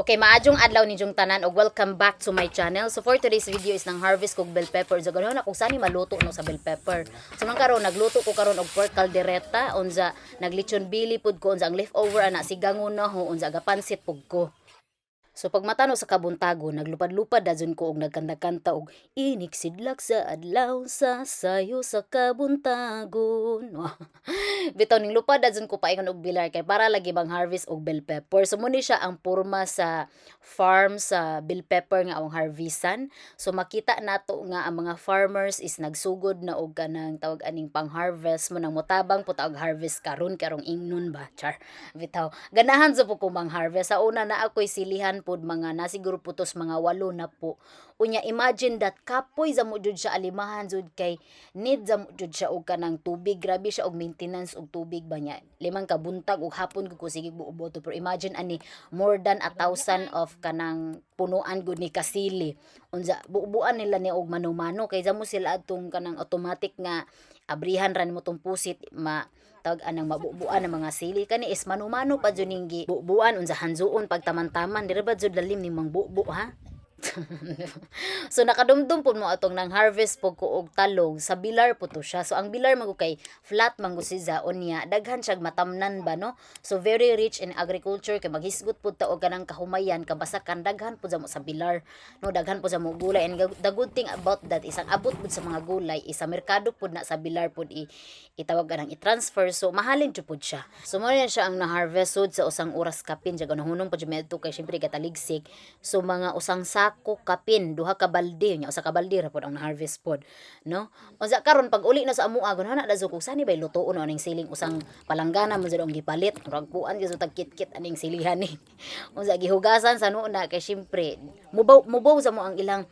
Okay, maadjong adlaw ninyong tanan og welcome back to my channel. So for today's video is nang harvest kog bell pepper. So ganoon ako sani maluto no sa bell pepper. So man karon nagluto ko karon og pork caldereta, unsa naglechon bili pud ko, unsa ang leftover ana sigangon na ho, unsa gapansit pud ko. So pag matano sa kabuntago, naglupad-lupad dazon ko og nagkanta-kanta og inik sidlak sa adlaw sa sayo sa kabuntagon. Bitaw ning lupad dazon ko paingon og bilar kay para lagi bang harvest og bell pepper. So muni siya ang porma sa farm sa bell pepper nga ang harvestan. So makita nato nga ang mga farmers is nagsugod na og kanang tawag aning pang-harvest mo nang motabang pud og harvest karon karong ingnon ba char. Bitaw ganahan sa po ko mang-harvest. Sa una na ako'y silihan pod mga nasiguro putos mga 8 na po. Unya imagine that kapoy za mo jud siya alimahan jud kay need za mo jud siya og kanang tubig, grabe siya og maintenance og tubig ba niya. 5 ka buntag og hapon ko sige buoboto, pero imagine ani more than 1,000 of kanang punuan gud ni kasili. Unsa buubuan nila ni og mano-mano kay za mo sila atong kanang automatic nga abrihan ran mo tong pusit tawag anang mabubuan ng mga sili kani is mano-mano pa jud ning bubuan unsa hanzuon pagtaman-taman dira ba jud lalim ni mang bubu ha. So nakadumdum pud mo atong nang harvest pug ko og talong sa bilar po to siya. So ang bilar man kay flat man siya unya daghan siya matamnan ba no. So very rich in agriculture kay maghisgot pud ta og kanang kahumayan kabasakan daghan pud sa bilar no, daghan pud sa mo gulay. And the good thing about that isang abot pud sa mga gulay isa merkado pud na sa bilar pud itawag anang i-transfer, so mahalin jud pud siya. So mo yan siya ang na-harvest sud sa usang oras kapin jaga nahunong pud medto kay syempre kataligsik. So mga usang sako kapin duha ka balde nya usa ka balde ra pud ang na-harvest pod no. Unsa karon pag uli na sa amo agon na dazo kog sani bay lutoon aning siling usang palanggana mo jud ang gipalit ragpuan gyud tag kit-kit aning silihan ni. Unsa gihugasan sa nuna kay syempre mubaw sa mo ang ilang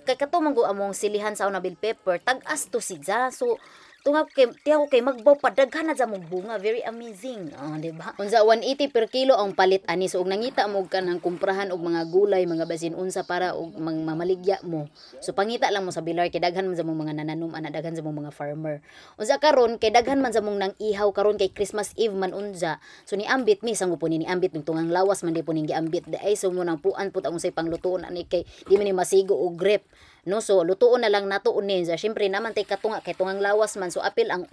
kay katumang go among silihan sa una bell pepper tag-as to sidya. So tungag kay tiyaw kay magbaw padaghan na sa mong bunga, very amazing di ba. Unsa 180 per kilo ang palit ani. So og nangita mo kanang kumprahan og mga gulay mga basin unsa para og mamaligya mo, so pangita lang mo sa bilar kay daghan man sa mong mga nananom ana, daghan sa mong mga farmer. Unsa karon kay daghan man sa mong nang ihaw karon kay Christmas Eve man unsa, so ni ambit mi sango po ni ambit ning tungang lawas man di po ning giambit ay so mo nang puan pud ang unsay panglutoon ani kay di man ni masigo og grip no. So lutoon na lang nato unin sa syempre naman tay katunga kay tungang lawas man, so apil ang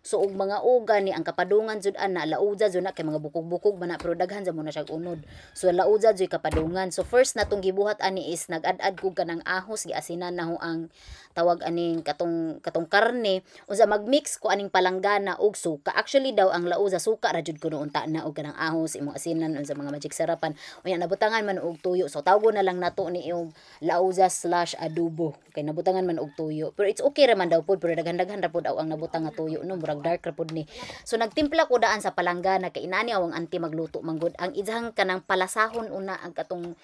so og mga uga ni ang kapadungan jud ana lauza jud na kay mga bukog-bukog man na, pero daghan sa mo na siya unod, so lauza jud kapadungan. So first natong gibuhat ani is nag-add ko kanang ahos giasinan na ho ang tawag aning katong karne, unsa magmix ko aning palanggana og suka. Actually daw ang lauza suka ra jud kuno unta na og kanang ahos imong asinan unsa mga magic sarapan unya nabutangan man og tuyo. So tawgo na lang nato ni yung lauza/adobo kay nabutangan man og tuyo, pero it's okay ra man daw pod, pero daghan-daghan ra pod ang nabutang nga tuyo no, murag dark ra pod ni. So nagtimpla ko daan sa palanggana kay inani awang anti magluto manggod ang izang kanang palasahon una ang katong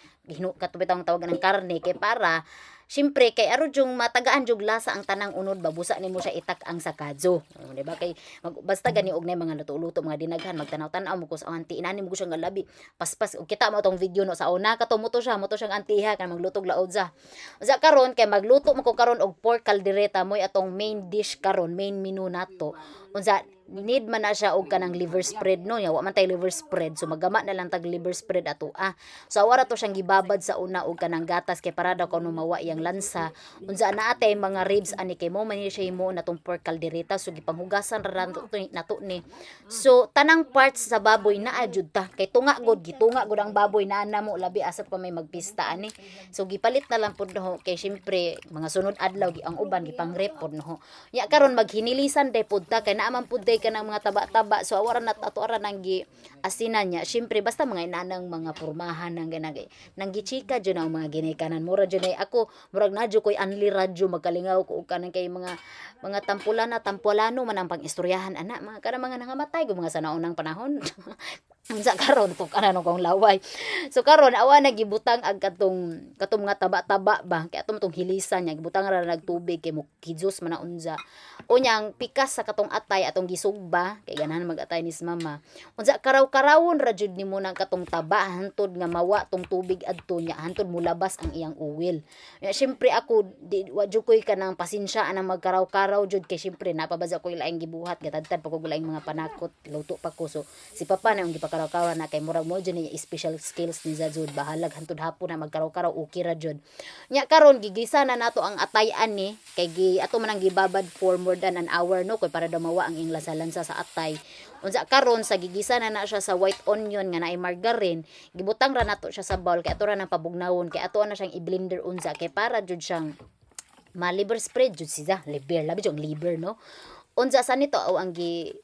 katubitang tawagan ng karne kay para syempre kay aro jung matagaan jug lasa ang tanang unod babusa nimo siya itak ang sakadso di ba kay basta gani og nay mga luto-luto mga dinaghan magtanaw-tanaw mo ko sa anti inani mo ko siya nga labi paspas og kita mo tong video no sa una kato mo to siyang antiha kan maglutog laod sa karon kay magluto mo ko karon og pork caldereta moy atong main dish karon, main menu nato. Unsa need man na siya og kanang liver spread no, ya wa man tay liver spread, so magama na lang tag liver spread ato so awara to siyang gibabad sa una og kanang gatas kay para daw kuno mawa iyang lansa. Unsa na atay mga ribs ani kay mo man siya imo natong pork caldereta, so gipanghugasan ra nato ni. So tanang parts sa baboy naa jud ta kay gitunga gud ang baboy na ana mo labi asap pa may magpista ani. So gipalit na lang pud no kay syempre mga sunod adlaw ang uban gipangrep pud no. Ya karon maghinilisan day pud ta kay naa man pud day kanang mga taba-taba, so awara na ato ara nang gi asinan niya syempre basta mga inanang mga pormahan nang ganagay nang gichika jud ang mga ginikanan mura jud ay ako murag nadyo koy anli radyo magkalingaw ko kanang kay mga tampolano man ang pangistoryahan ana mga kanang mga nangamatay go mga sa naunang panahon. Unsa karon to kanang kong laway. So karon awa nagibutang ag katong mga taba-taba ba kay ato tong hilisan niya gibutang ra nagtubig kay mo kijos man na unsa. Unyang pikas sa katong atay atong sugba kay ganahan mag-atay ni mama. Unsa karaw-karawon ra jud nimo nang katong taba hantod nga mawa tong tubig adto nya hantod mulabas ang iyang uwil. Ya syempre ako wa jud koy kanang pasensya anang magkaraw-karaw jud kay syempre napabaza ko ilaing gibuhat gatadtad pa ko laing mga panakot luto pa ko so si papa na ang gipakaraw-karaw na kay murag mo jud ni special skills ni Zazud bahalag hantod hapon na magkaraw-karaw okay ra jud. Nya karon gigisa na nato ang atay-an ni kay ato man ang gibabad for more than an hour no kay para daw mawa ang ing lansa sa atay. Unsa karon sa gigisa na siya sa white onion nga naay margarine, gibutang ra nato siya sa bowl kay ato ra nang pabugnawon kay ato na siyang i-blender unsa kay para jud siyang ma-liver spread jud siya, liver labi jud liver no. Unsa sa nito aw ang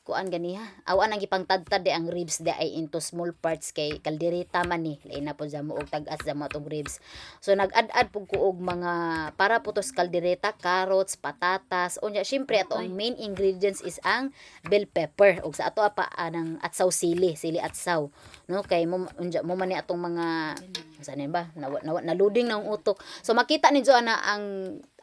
kuan ganiha awan ang gipangtadtad de ang ribs de ay into small parts kay kaldereta man ni lain na po sa mo og tag-as sa mo tong ribs so nag-add pug ko og mga para putos kaldereta carrots patatas unya syempre ato ang main ingredients is ang bell pepper ug sa ato pa anang atsaw sili atsaw no kay mo unja mo man ni atong mga sanin ba naluding ng utok so makita ninyo ana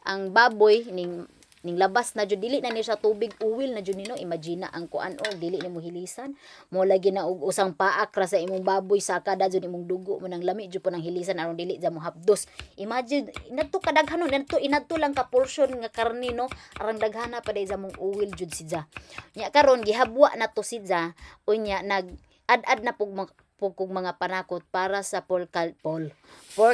ang baboy ning labas na jud dili na ni siya tubig uwil na jud nino imagine ang kuan og dili nimo hilisan mo lagi na og usang paak ra sa imong baboy sa kada jud imong dugo mo nang lami jud po nang hilisan aron dili ja mo hapdos imagine inadto kadaghanon inadto lang ka portion nga karne no arang daghana pa day sa mong uwil jud sidya nya karon gihabwa na to sidya unya nag ad kog mga panakot para sa pork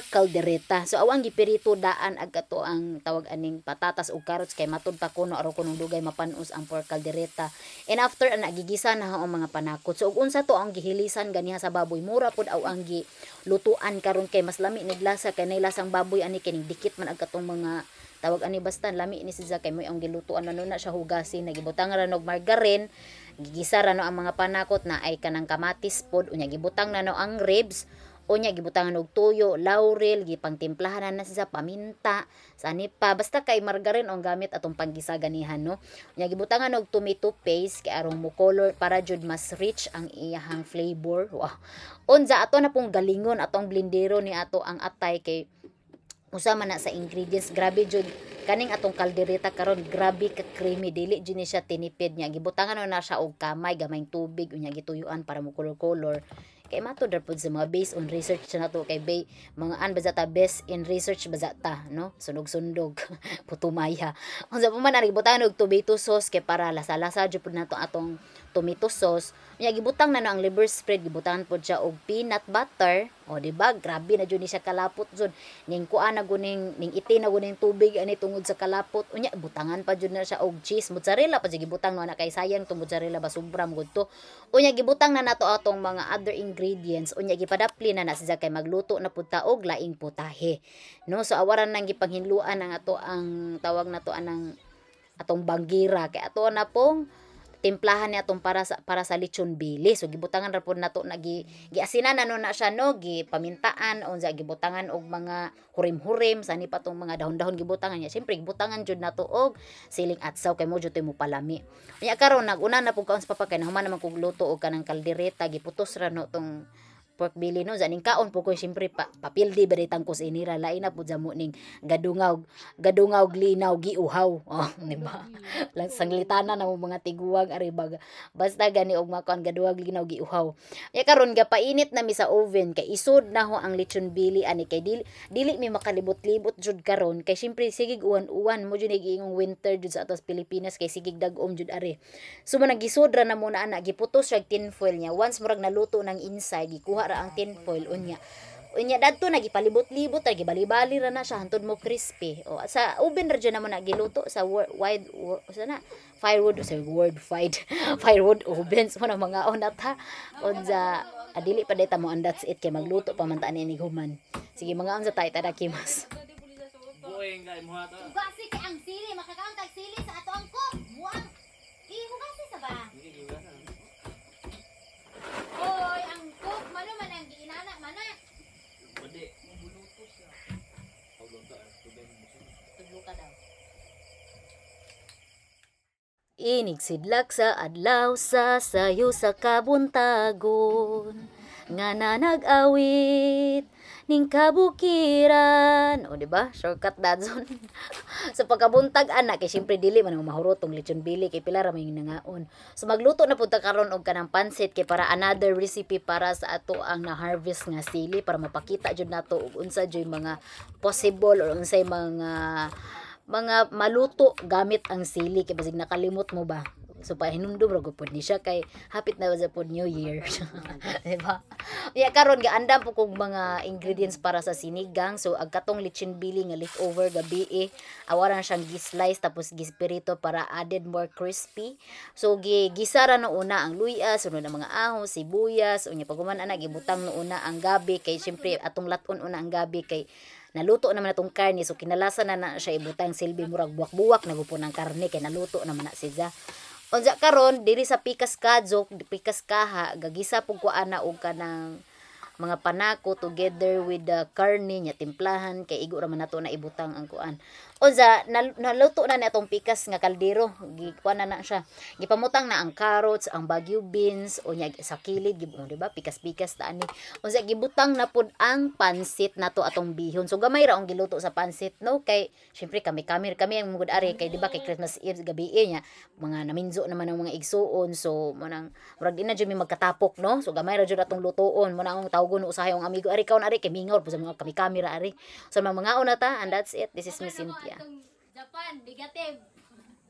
caldereta. So awang gipirito daan ag ato ang tawag aning patatas ug carrots kay matud pa kuno aron kunong dugay mapan-us ang pork caldereta. And after nagigisa na ang mga panakot. So ug unsa to ang gihilisan ganiha sa baboy mura pud aw ang gilutuan karon kay mas lami niglasa kay nay lasang baboy ani kining dikit man ag atong mga tawag ani basta lami ni siya kay mo ang gilutuan na siya hugasin nagibutang ra og margarine gigisa ra no ang mga panakot na ay kanang kamatis pod unya gibutang na no ang ribs unya gibutangan og toyo laurel gipangtimplahan na siya paminta sani pa basta kay margarine ang gamit atong panggisa ganihan no unya gibutangan og tomato paste kay aron mo color para jud mas rich ang iyahang flavor wow unsa ato na pong galingon atong blendero ni ato ang atay kay usama na sa ingredients grabe jud kaning atong kaldereta karon grabe ka creamy dili jud ni siya tinipid nya gibutangan na siya og kamay gamayng tubig unya gituyuan para mo color kay matud ra pud sa mga based on research na to kay mga baza ta best in research baza ta no sunog-sundog putumaya unsa pa man ari gibutangan og tomato sauce kay para lasa-lasa jud pud nato atong tomato sauce unya gibutang na no ang liver spread gibutangan pud siya og peanut butter o di ba grabe na jud ni siya kalapot jud ning kuan na guning ning iti na guning tubig ani tungod sa kalapot unya butangan pa jud na siya og cheese mozzarella pa jud gibutang no na kay sayang tong mozzarella ba sobra mo to unya gibutang na nato atong mga other ingredients unya gipadapli na siya kay magluto na pud ta og laing putahe no so awaran nang gipanghinluan ang ato ang tawag nato anang atong banggira kay ato na pong timplahan ni atong para sa lechon bili so gibutangan ra pud nato giasinan na no na siya no gipamintaan unsa gibutangan og mga hurim-hurim sani pa tong mga dahon-dahon gibutangan niya syempre gibutangan jud nato og siling atsaw kay mo jud mo palami unya karon naguna na pud kaon sa papa kay nahuman naman kog luto og kanang kaldereta giputos ra no tong pork belly no zaning kaon po ko syempre papildi ba ditang kus inira lain na pud mo ning gadungaw linaw giuhaw oh di ba lang sanglitana na mo mga tiguwag ari baga basta gani og makon gadungaw linaw giuhaw ya karon gapainit na mi sa oven kay isod na ho ang lechon belly ani kay dili mi makalibot-libot jud karon kay syempre sigig uwan mo jud giingong winter jud sa atos Pilipinas kay sigig dag-om jud ari so man nagisodra na muna ana giputos siya tinfoil niya once murag naluto ng inside gikuha ra ang tinfoil unya dadto nagipalibot-libot ra gibali-bali ra na siya hantod mo crispy o sa oven ra jud namo nagiluto sa firewood ovens mo na mga onata unsa adili pa deta mo and that's it kay magluto pa man ta ni human sige mga unsa tay tadakimas bueng kay mo ato ugasi kay ang sili makakaon kay sili sa ato ang cook buang ihugasi sa ba oy ang cook mano man ang giinana mana pwede mabuluto siya tubig ka daw inigsidlak sa adlaw sa sayo sa kabuntagon nga na nag-awit ning kabukiran. O, di ba? Shortcut dadzon. So pagkabuntag ana kay syempre dili man ang mahurotong lechon bili kay pila ra may nangaon. So magluto na pud ta karon og kanang pansit kay para another recipe para sa ato ang na-harvest nga sili para mapakita jud nato og unsa joy mga possible or unsay mga maluto gamit ang sili kay basig nakalimot mo ba. So pa hinumdum ra gud ni siya kay hapit na sa pod New Year. Diba? Ya karon gaandam po kog mga ingredients para sa sinigang. So ag katong lechon bili nga leftover gabi awaran siyang gi-slice tapos gispirito para added more crispy. So gisara na una ang luya, sunod ang mga ahos, sibuyas, unya paguman ana gibutang no una ang gabi kay syempre atong laton una ang gabi kay naluto naman natong karne so kinalasan na siya ibutang silbi murag buwak-buwak nagupon ang karne kay naluto naman na siya. Unsa karon diri sa pikas kadzok, pikas kaha gagisa pug ko ana og kanang mga panako together with the karne nya timplahan kay igo ra man nato na ibutang ang kuan. Unsa naluto na natong pikas nga kaldero, gikuan na siya. Gipamutang na ang carrots, ang Baguio beans, unya sa kilid gibuo di ba? Pikas-pikas ta ani. Unsa gibutang na pud ang pansit nato atong bihon. So gamay ra ang giluto sa pansit no kay syempre kami ang mugod ari kay di ba kay Christmas Eve gabi nya mga naminzo naman ang mga igsuon so manang murag di na jud mi magkatapok no. So gamay ra jud atong lutoon mo na ang tawgon usahay ang amigo ari kaon ari kay mingaw po sa mga kami ra ari. So mga una ta and that's it. This is Miss Cynthia. Japan, negative.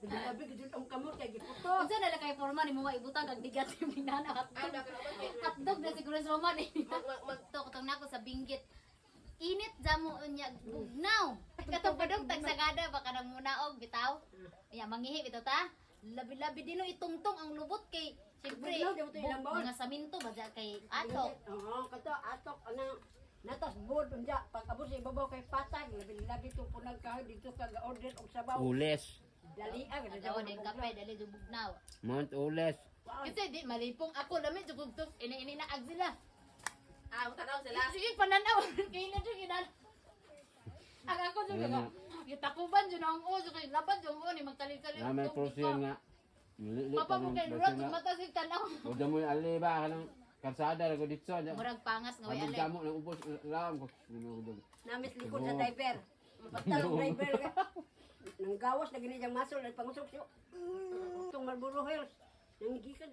Labi gid ang kamot kay giputo. Unsa na lang kay forma ni mo maibutang kag negative ni nana hotdog. Hotdog na siguro sa man eh. Magto katong nako sa binggit. Init jamo unya bugnaw. Katong padong tag sagada baka nang munaog bitaw. Ya mangihi bitaw ta. Labi-labi dino itungtong ang lubot kay siyempre mga saminto ba kay atok. Oo, kato atok ana natas board unja pagkabot sa ibabaw kay patag labi to punag kahoy dito ka ga-order og sabaw. Ules. Dali ang Daw din kape dali do bugnaw. Mount Ules. Kasi di malipong ako lami tugtog ini na ag sila. Ah, tanaw sila. Sige pananaw kay na jud ginan. Ang ako jud nga. Gitakuban jud ang uso kay laban jud mo ni magkali-kali. Na may porsiyon nga. Nilili Papa pa mo ng kay porsiyon Rod nga. mata sig tanaw. Uda mo yung ali ba kanang kalsada ko dito. Murag pangas nga way Habang alay. kamo nang ubos lam ko. Namis likod sa driver. Mapatal ang driver ka. Nang gawas na gini jang masol at pangusok siyo. Itong Marlboro Hills. Nang gikan